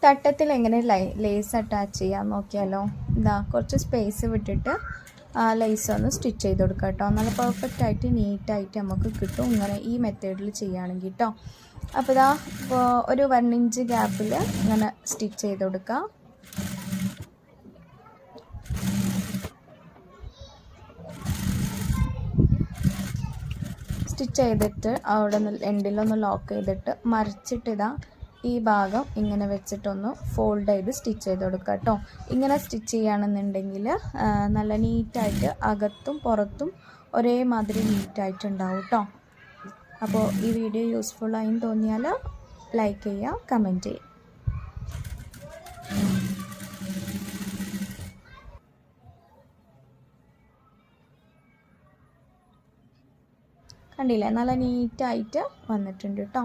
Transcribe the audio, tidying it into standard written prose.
തട്ടത്തിൽ എങ്ങനെ lace attach ചെയ്യാൻ നോക്കിയാലോ. ഇതാ കുറച്ച് സ്പേസ് വിട്ടിട്ട് ലേസ് ഒന്ന് സ്റ്റിച്ച് ചെയ്ത് കൊടുക്കുക കേട്ടോ. നല്ല പെർഫെക്റ്റ് ആയിട്ട് നീറ്റായിട്ട് നമുക്ക് കിട്ടും ഇങ്ങനെ ഈ മെത്തേഡിൽ ചെയ്യുകയാണെങ്കിൽ കേട്ടോ. അപ്പോൾ ഇതാ ഒരു 1 ഇഞ്ച് ഗ്യാപ്പിൽ ഇങ്ങനെ സ്റ്റിച്ച് ചെയ്ത് കൊടുക്കുക. സ്റ്റിച്ച് ചെയ്തിട്ട് അവിടെ എൻഡിലൊന്ന് ലോക്ക് ചെയ്തിട്ട് മറിച്ചിട്ട് ഇതാ ഈ ഭാഗം ഇങ്ങനെ വെച്ചിട്ടൊന്ന് ഫോൾഡ് ചെയ്ത് സ്റ്റിച്ച് ചെയ്ത് കൊടുക്കുക കേട്ടോ. ഇങ്ങനെ സ്റ്റിച്ച് ചെയ്യുകയാണെന്നുണ്ടെങ്കിൽ നല്ല നീറ്റായിട്ട് അകത്തും പുറത്തും ഒരേമാതിരി നീറ്റായിട്ടുണ്ടാവും കേട്ടോ. അപ്പോൾ ഈ വീഡിയോ യൂസ്ഫുള്ളായി തോന്നിയാൽ ലൈക്ക് ചെയ്യുക, കമൻറ്റ് ചെയ്യുക. കണ്ടില്ലേ, നല്ല നീറ്റായിട്ട് വന്നിട്ടുണ്ട് കേട്ടോ.